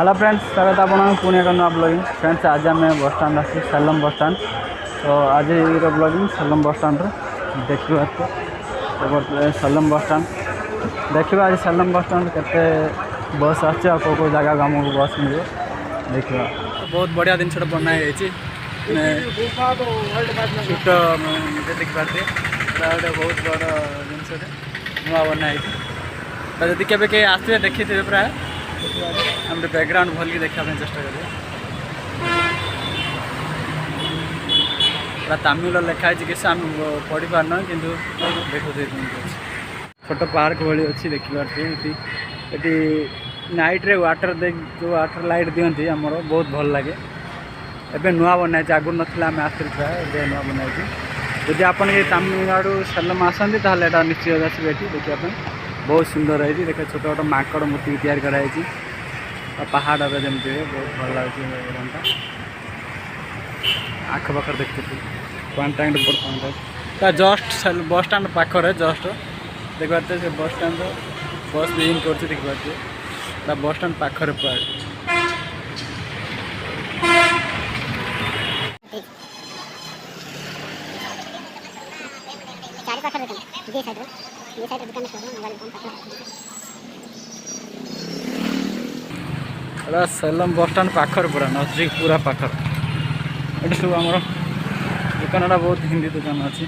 Hello friends, स्वागत है आपको पुणे एक नुआ ब्लॉगिंग। फ्रेंड्स आज आम बस स्टाण्ड आस सेलम बस स्टाण्ड। तो आज ब्लॉगिंग सेलम बस स्टाण्ड देखा सेलम बस स्टाण्ड देखा आज सेलम बस स्टाण्ड के बस आस जगह आमको बस मिल देखा। बहुत बढ़िया जिनसा बनाई छुट देखिपारे गोटे बहुत बड़ जिनस नुआ बनाई जदि के आसवे देखी थे प्राय हम बैकग्राउंड भल देखा चेष्टा करें। पूरा तमिल लिखाई कि पढ़ी पारन कि देखते छोट पार्क भाई अच्छी देखिपारे। ये नाइट्रे वाटर जो वाटर लाइट दिखती आमर बहुत भल लगे। एबे नुआ बनाई आगुरी ना आम आसते नुआ बनाई। जदि आप तमिलनाडु सेलम आसती ताल निश्चय आसवे ये देखापी। बहुत सुंदर है देखा छोट छोट माकड़ मूर्ति तैयारी कराई पहाड़ जमी बहुत भल लगे। आखपाख देखते पॉइंट जस्ट बस स्टाण्ड पाखे जस्ट देखते से बस स्टाण्ड बस भी इन कर देखते बस स्टाण्ड पाखे प्राय सेलम बस स्टाण्ड पाखर पूरा नजदीक पूरा पाखर। ये सब आम दुकान बहुत हिंदी दुकान अच्छी।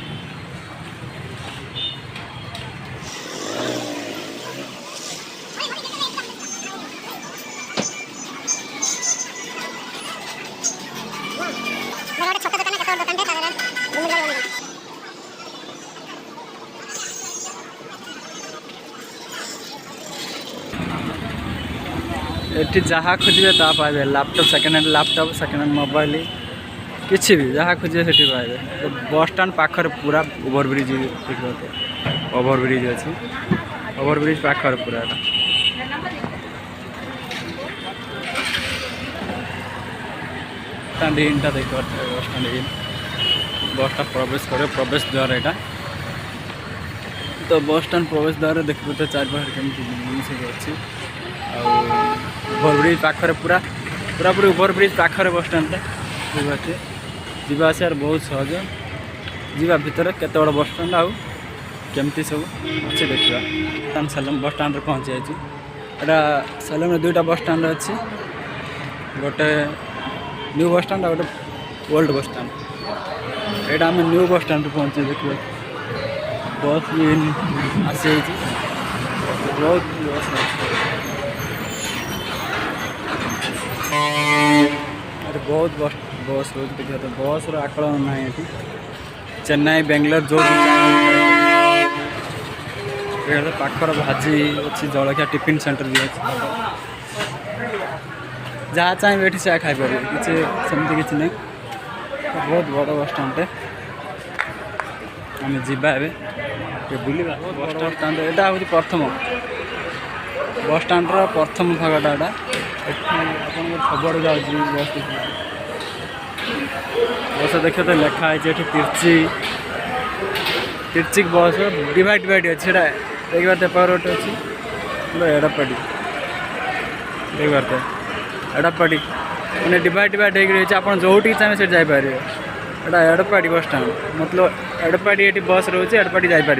ये जहाँ खोजे ता पाए laptop second hand laptop second hand mobile किसी भी जहाँ खोजे से पाए। तो बस स्टाण्ड पाखर पूरा ओवरब्रिज देखते ओवरब्रिज अच्छी ओवरब्रिज पाखर पूरा स्टाण्ड इनटा देख बस स्टाण्ड इन बसटा प्रवेश करे प्रवेश द्वार यहाँ। तो बस स्टाण्ड प्रवेश द्वार देखते चार पाखे केमती जिन अच्छी ओवरब्रिज पाखर पूरा पूरा पूरी ओवरब्रिज पाखर बस स्टाण्ड देखते जीवा आसार बहुत सहज जीवा भितर केत बड़ बस स्टाण्ड आउ केमती सब अच्छे देखा। सेलम बस स्टाण्ड पहुँची जाइए। यहाँ सेलम दुईटा बस स्टाण्ड अच्छी गोटे न्यू बस स्टाण्ड और गोटे ओल्ड बस स्टाण्ड। यहाँ आम न्यू बस स्टाण्ड पहुँचे देखिए बस भी आसी बहुत बहुत बस रोज देखा। तो बस आकलन ना ये चेन्नई बेंगलोर जो पाखर भाजी अच्छी जलखिया टिफिन सेंटर भी अच्छी जहाँ चाहिए ये से खाई पारे किसी सेमती किसी नहीं। बहुत बड़ बस स्टाण्ड आम जावा बुला बस स्टाण्ड यहाँ हूँ प्रथम बस स्टाण्ड प्रथम भागटा यहाँ खबर जाऊँगी बस बस देखिए तो लिखाई तिरची तिरची बस डिवाइड डिवाइड अच्छे देखिए पेपर रोड अच्छी एड़ापाटी देखिए एड़ापाटी मैंने डिवाइड डिवाइड होती आप जो चाहिए से जापर। यहाँ एड़ापाटी बस स्टाण्ड मतलब एड़ापाटी ये बस रोचे एड़ापाटी जापर।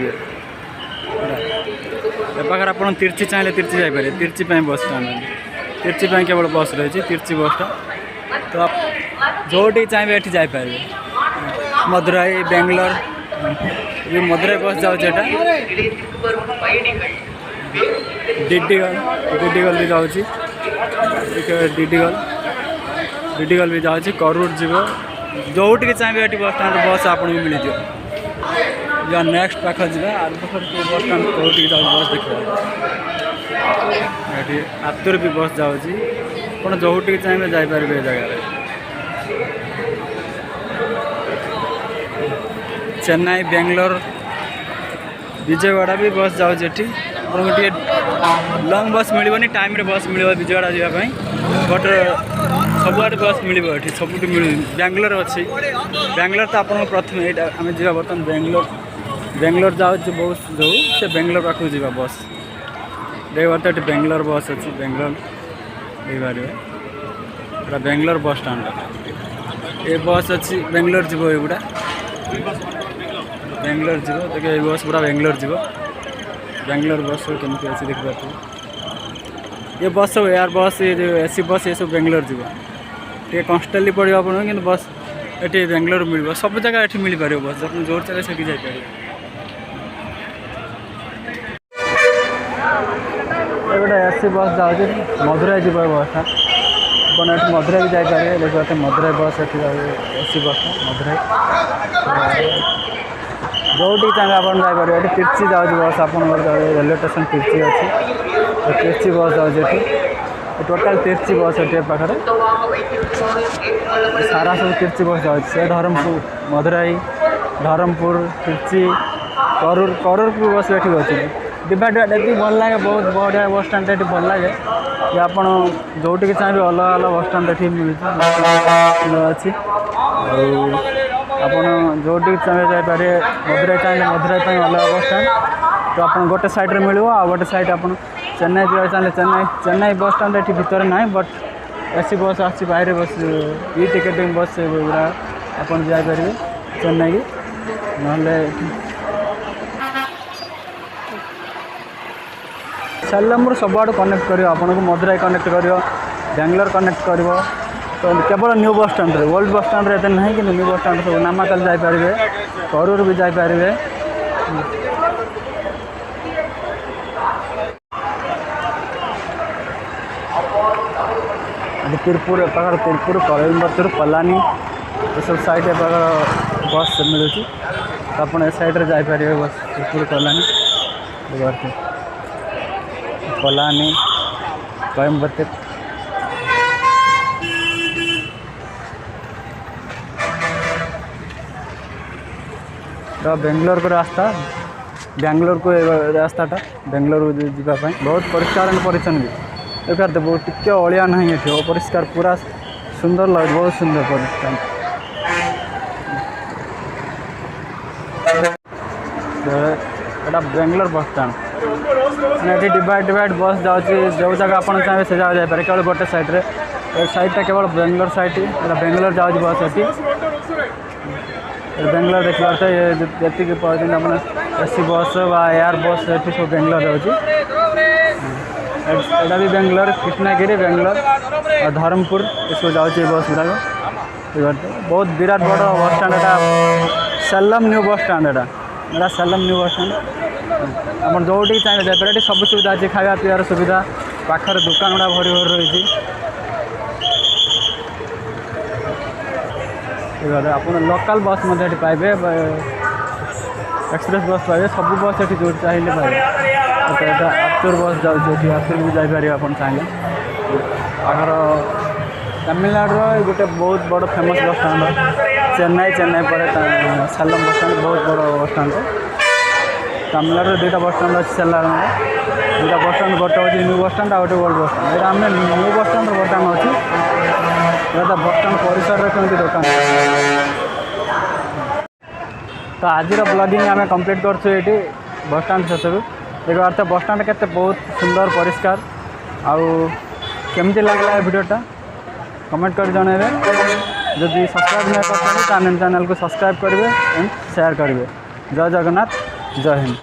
पाखे आप तिरची चाहिए तिरची जापर तिरची बस स्टाण्ड तिरची केवल बस रही तिरची बसटा। तो आप जो चाहिए ये जापर मदुराई बेंगलोर ये मदुराई बस जाऊँ डिडिगल भी जाऊँ डिडिगल भी जाऊँ करूर जीव जो चाहिए ये बस स्टाण्ड बस आप भी मिल जा नेक्स्ट पाख जा आर पाख बस स्टाण्ड कौटी जाऊँ बस देखिए ये आतुर भी बस जाऊँ आप जो चाहिए जापर ये जगह। चेन्नई बेंगलोर विजयवाड़ा भी बस जाऊँ गोटे लंग बस मिलनी टाइम रे बस मिल विजयवाड़ा जावाई बट सबुआड़े बस मिले सब मिल बेंगलोर अच्छी बेंगलोर तो आप प्रथम यहाँ आम जा बर्तमान बेंगलोर बेंगलोर जाऊँ बस जो से बेंगलोर पाखक जा बस देखते बेंगलोर बस अच्छी बेंगलोर देखिपारे पूरा बेंगलोर बस स्टाण्ड ये बस अच्छी बेंगलोर जीव एगुड़ा बेंगलोर जीव देख ये बस पूरा बेंगलोर जीव बेंगलोर बस केमती अच्छी देखिए ये बस सब एयर बस ये जो एसी बस ये सब बेंगलोर जीव टे कन्स्टाली पड़ो आप बस ये बेंगलोर मिल सब जगह ये मिल पार बस आप जो चले से जापर गोटे एसी बस जाऊँगी मधुराई जीव बसटा अपन ये मधुराई भी जापर देखते मधुराई बस एसी बस मधुराई जोटी चाहिए आप जापर ये तिरची जाऊँगी बस आप रेलवे स्टेशन तिरची अच्छी तिरची बस जाऊँगी टोटाल तिरची बस ये पाखे सारा सब तिरची बस जाऊँगी से धर्मपुर मधुराई धर्मपुर तिरची करूर बस ये अच्छी डिवाइड ये भल लगे बहुत बढ़िया बस स्टाण्ड ये भल लगे ये आप जोटिक चाहिए अलग अलग बस स्टाण्ड ये मिलूँ अच्छी आप जोटिक चाहिए जापर मधुराई चाहिए मधुराई अलग बस स्टाण्ड तो आप गोटे साइड मिल आ गोटे साइड आप चेन्नई जाए चाहिए चेन्नई बस स्टाण्ड ये भितर ना बट एसी बस आसी बाहर बस ई टिकेटिंग बस गुड़ा आप जापर चेन्नई ना सैलम सब आड़ कनेक्ट कर आपको मधुराई कनेक्ट कर बेंगलोर कनेक्ट कर तो केवल new bus stand old bus stand ये ना कि न्यू बस स्टाण्ड सब नामाकल जापर करूर भी जापर तिरपुर पाखर तिरपुर कोयम्बटूर पलानी ये सब साइड बस मिलूँ तो आप साइड जापर बस तिरपुर पलानी पलानी कोयम्बटूर बेंगलोर को रास्ता बेंगलोर को रास्ताटा बेंगलोर जावाई बहुत परिष्कार परिच्छन्न भी देखते बहुत टिके अलिया ना ये अपरिष्कार पूरा सुंदर लगे बहुत सुंदर परिष्कार एटा बेंगलोर बस स्टाण्ड ये डिवाइड बस जाऊँगी जो जगह आप चाहिए से जगह जापर केवल गोटे साइड्रे साइडटा केवल बेंगलोर साइड बेंगलोर जाऊँगी बस ये बेंगलोर देखा ये आप एसी बस एयर बस ये सब बेंगलोर जाऊँगी एटा भी बेंगलोर कृष्णगिरी बेंगलोर और धर्मपुर ये सब जाऊँगी बस गुड़ाक बहुत विराट बड़ बस स्टाण्ड एटा सैलम न्यू बस स्टाण्ड एटा सैलम न्यू बस स्टाण्ड आप जोटी चाहिए जापर ये सब सुविधा अच्छी खाया पीवार सुविधा पाखर दुकान गुड़ा भरी भरी रही आप लोकल बस पाइबे एक्सप्रेस बस पाइबे सब बस ये जो चाहिए पाइबे आतुर बस जाऊँगी आतुर भी जापर आप चाहिए आगर तमिलनाडु गोटे बहुत बड़ फेमस बस स्टाण्ड चेन्नई पर सैलम बस स्टाण्ड बहुत बड़ बस स्टाण्ड तमिलनाडु दुईटा बस स्टाण्ड अच्छी सैलम दुईटा बस स्टाण्ड गोटे हूँ new bus stand out old bus stand ये आम न्यू बस स्टाण्ड बर्तमान अच्छी बस स्टाण्ड परिसर कमी दुकान तो आज ब्लॉगिंग आम कंप्लीट कर बस स्टाण्ड शेष देखते बस स्टाण्ड के बहुत सुंदर परिष्कार आमती लगला वीडियोटा कमेंट कर जनइबे जदि सब्सक्राइब नहीं कर चैनल को सब्सक्राइब करेंगे एंड शेयर करेंगे जय जगन्नाथ जय हिंद।